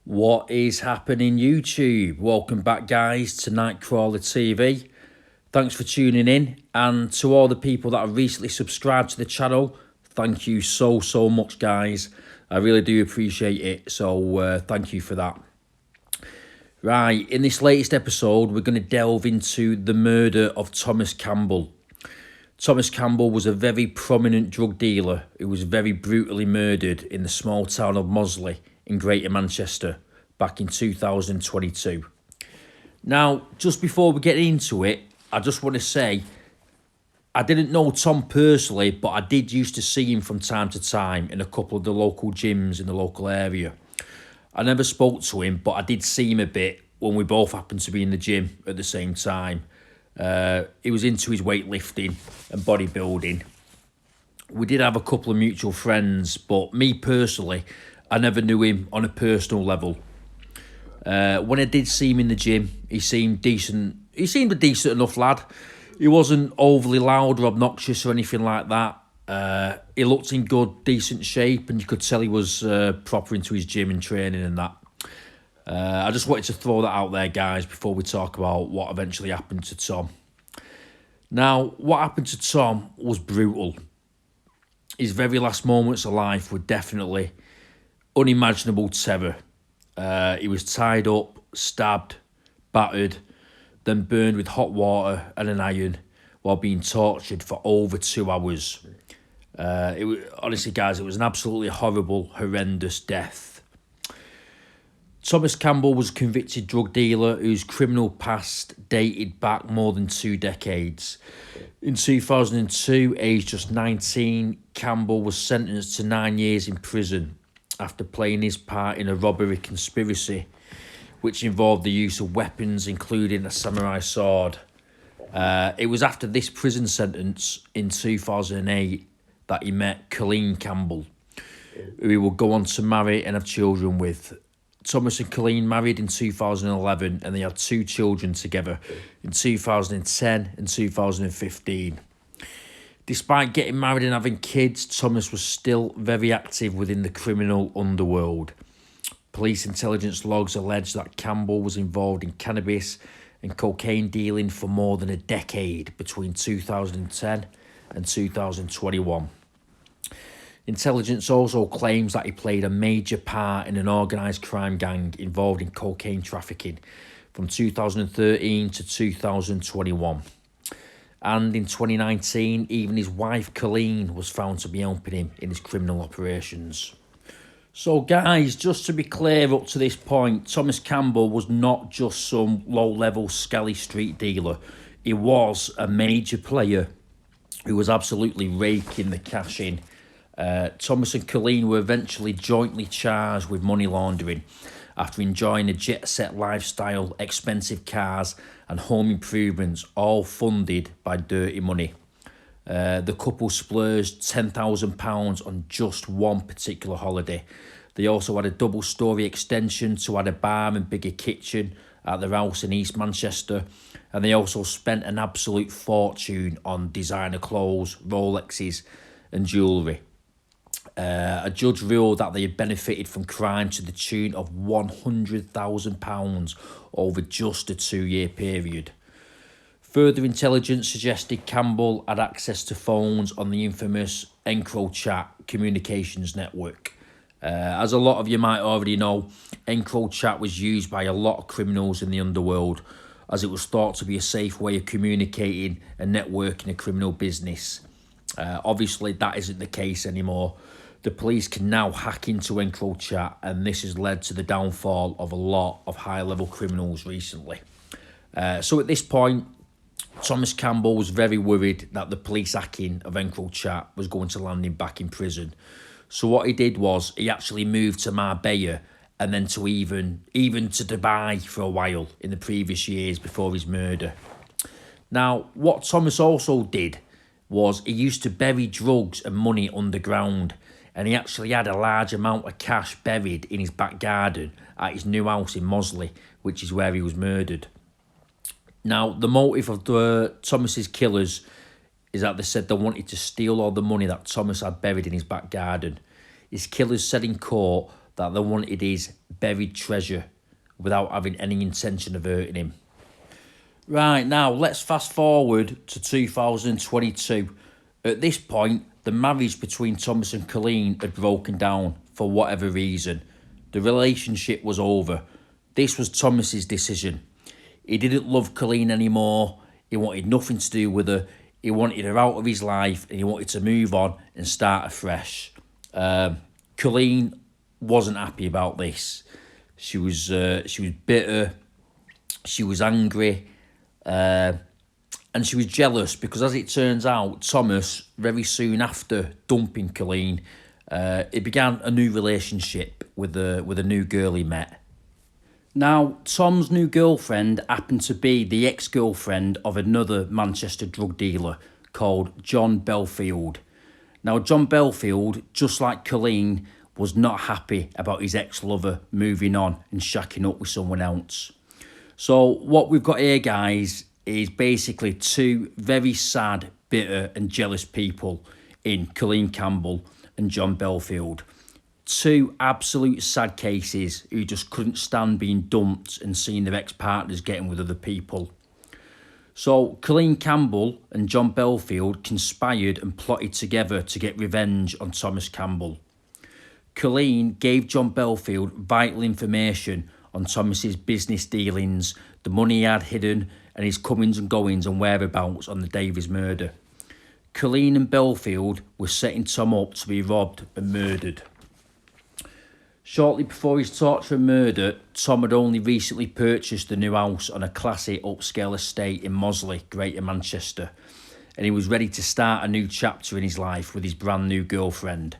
What is happening, YouTube? Welcome back, guys, to Nightcrawler TV. Thanks for tuning in, and to all the people that have recently subscribed to the channel, thank you so much, guys. I really do appreciate it, so thank you for that. Right, in this latest episode, we're going to delve into the murder of Thomas Campbell. Thomas Campbell was a very prominent drug dealer who was very brutally murdered in the small town of Mossley in Greater Manchester back in 2022. Now, just before we get into it, I just want to say I didn't know Tom personally, but I did used to see him from time to time in a couple of the local gyms in the local area. I never spoke to him, but I did see him a bit when we both happened to be in the gym at the same time. He was into his weightlifting and bodybuilding. We did have a couple of mutual friends, but me personally, I never knew him on a personal level. When I did see him in the gym, he seemed decent. He seemed a decent enough lad. He wasn't overly loud or obnoxious or anything like that. He looked in good, decent shape, and you could tell he was proper into his gym and training and that. I just wanted to throw that out there, guys, before we talk about what eventually happened to Tom. Now, what happened to Tom was brutal. His very last moments of life were definitely unimaginable terror. He was tied up, stabbed, battered, then burned with hot water and an iron while being tortured for over 2 hours. Honestly, guys, it was an absolutely horrible, horrendous death. Thomas Campbell was a convicted drug dealer whose criminal past dated back more than 2 decades. In 2002, aged just 19, Campbell was sentenced to 9 years in prison after playing his part in a robbery conspiracy, which involved the use of weapons, including a samurai sword. It was after this prison sentence in 2008 that he met Colleen Campbell, who he would go on to marry and have children with. Thomas and Colleen married in 2011, and they had 2 children together in 2010 and 2015. Despite getting married and having kids, Thomas was still very active within the criminal underworld. Police intelligence logs allege that Campbell was involved in cannabis and cocaine dealing for more than a decade between 2010 and 2021. Intelligence also claims that he played a major part in an organised crime gang involved in cocaine trafficking from 2013 to 2021. And in 2019, even his wife Colleen was found to be helping him in his criminal operations. So guys, just to be clear up to this point, Thomas Campbell was not just some low-level scally street dealer. He was a major player who was absolutely raking the cash in. Thomas and Colleen were eventually jointly charged with money laundering after enjoying a jet-set lifestyle, expensive cars and home improvements, all funded by dirty money. The couple splurged £10,000 on just one particular holiday. They also had a double-storey extension to add a bar and bigger kitchen at their house in East Manchester, and they also spent an absolute fortune on designer clothes, Rolexes and jewellery. A judge ruled that they had benefited from crime to the tune of £100,000 over just a 2-year period. Further intelligence suggested Campbell had access to phones on the infamous EncroChat communications network. As a lot of you might already know, EncroChat was used by a lot of criminals in the underworld, as it was thought to be a safe way of communicating and networking a criminal business. Obviously, that isn't the case anymore. The police can now hack into EncroChat, and this has led to the downfall of a lot of high-level criminals recently. So at this point, Thomas Campbell was very worried that the police hacking of EncroChat was going to land him back in prison. So what he did was he actually moved to Marbella and then to even to Dubai for a while in the previous years before his murder. Now, what Thomas also did was he used to bury drugs and money underground, and he actually had a large amount of cash buried in his back garden at his new house in Mossley, which is where he was murdered. Now, the motive of Thomas's killers is that they said they wanted to steal all the money that Thomas had buried in his back garden. His killers said in court that they wanted his buried treasure without having any intention of hurting him. Right, now let's fast forward to 2022. At this point, the marriage between Thomas and Colleen had broken down for whatever reason. The relationship was over. This was Thomas's decision. He didn't love Colleen anymore. He wanted nothing to do with her. He wanted her out of his life and he wanted to move on and start afresh. Colleen wasn't happy about this. She was bitter. She was angry. And she was jealous because, as it turns out, Thomas, very soon after dumping Colleen, he began a new relationship with a new girl he met. Now, Tom's new girlfriend happened to be the ex-girlfriend of another Manchester drug dealer called John Belfield. Now, John Belfield, just like Colleen, was not happy about his ex-lover moving on and shacking up with someone else. So what we've got here, guys, is basically two very sad, bitter and jealous people in Colleen Campbell and John Belfield. Two absolute sad cases who just couldn't stand being dumped and seeing their ex-partners getting with other people. So Colleen Campbell and John Belfield conspired and plotted together to get revenge on Thomas Campbell. Colleen gave John Belfield vital information on Thomas's business dealings, the money he had hidden, and his comings and goings and whereabouts on the day of his murder. Colleen and Belfield were setting Tom up to be robbed and murdered. Shortly before his torture and murder, Tom had only recently purchased a new house on a classy upscale estate in Mossley, Greater Manchester, and he was ready to start a new chapter in his life with his brand new girlfriend.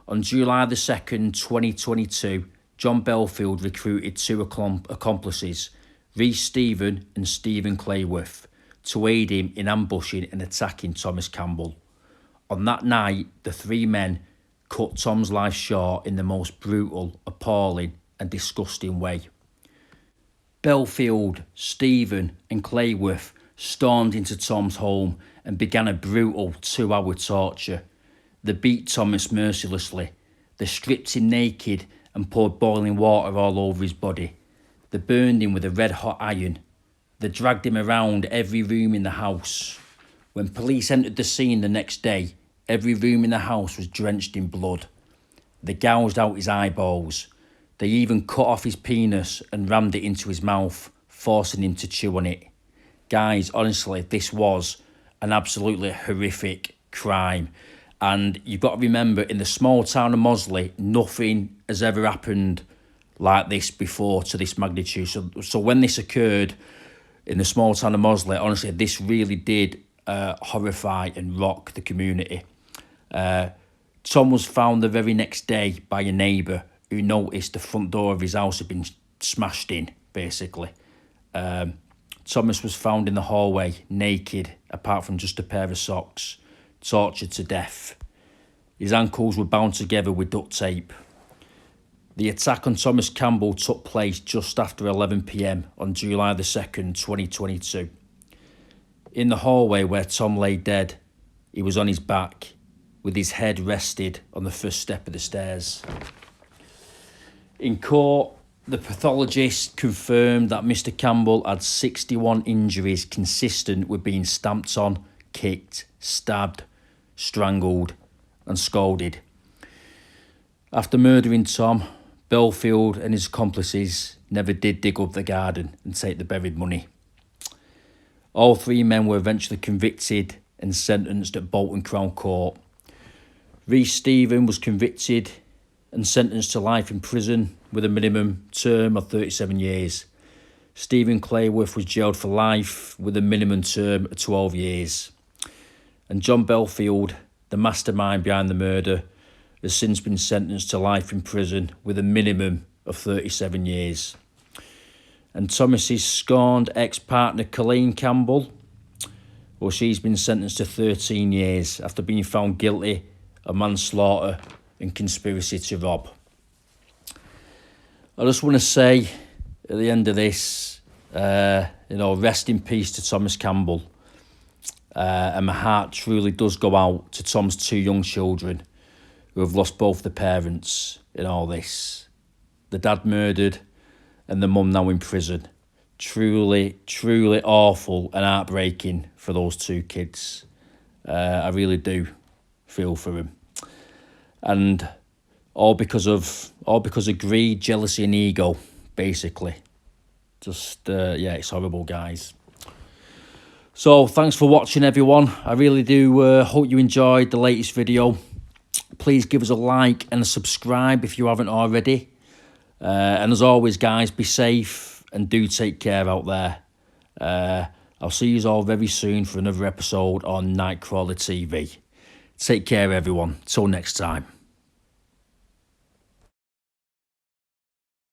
On July the 2nd, 2022, John Belfield recruited two accomplices, Rhys Stephen and Stephen Clayworth, to aid him in ambushing and attacking Thomas Campbell. On that night, the three men cut Tom's life short in the most brutal, appalling and disgusting way. Belfield, Stephen and Clayworth stormed into Tom's home and began a brutal 2-hour torture. They beat Thomas mercilessly. They stripped him naked and poured boiling water all over his body. They burned him with a red-hot iron. They dragged him around every room in the house. When police entered the scene the next day, every room in the house was drenched in blood. They gouged out his eyeballs. They even cut off his penis and rammed it into his mouth, forcing him to chew on it. Guys, honestly, this was an absolutely horrific crime. And you've got to remember, in the small town of Mossley, nothing has ever happened like this before to this magnitude. So when this occurred in the small town of Mossley, honestly, this really did horrify and rock the community. Tom was found the very next day by a neighbour who noticed the front door of his house had been smashed in, basically. Thomas was found in the hallway, naked, apart from just a pair of socks, tortured to death. His ankles were bound together with duct tape. The attack on Thomas Campbell took place just after 11 p.m. on July the 2nd, 2022. In the hallway where Tom lay dead, he was on his back, with his head rested on the first step of the stairs. In court, the pathologist confirmed that Mr. Campbell had 61 injuries consistent with being stamped on, kicked, stabbed, strangled and scalded. After murdering Tom, Belfield and his accomplices never did dig up the garden and take the buried money. All three men were eventually convicted and sentenced at Bolton Crown Court. Rhys Stephen was convicted and sentenced to life in prison with a minimum term of 37 years. Stephen Clayworth was jailed for life with a minimum term of 12 years. And John Belfield, the mastermind behind the murder, has since been sentenced to life in prison with a minimum of 37 years. And Thomas's scorned ex-partner Colleen Campbell, well, she's been sentenced to 13 years after being found guilty of manslaughter and conspiracy to rob. I just want to say at the end of this, rest in peace to Thomas Campbell. And my heart truly does go out to Tom's two young children who have lost both their parents in all this. the dad murdered, and the mum now in prison. Truly, truly awful and heartbreaking for those two kids. I really do feel for him. And all because of greed, jealousy and ego, basically. Just, yeah, it's horrible, guys. So, thanks for watching, everyone. I really do hope you enjoyed the latest video. Please give us a like and a subscribe if you haven't already. And as always, guys, be safe and do take care out there. I'll see you all very soon for another episode on Nightcrawler TV. Take care, everyone. Till next time.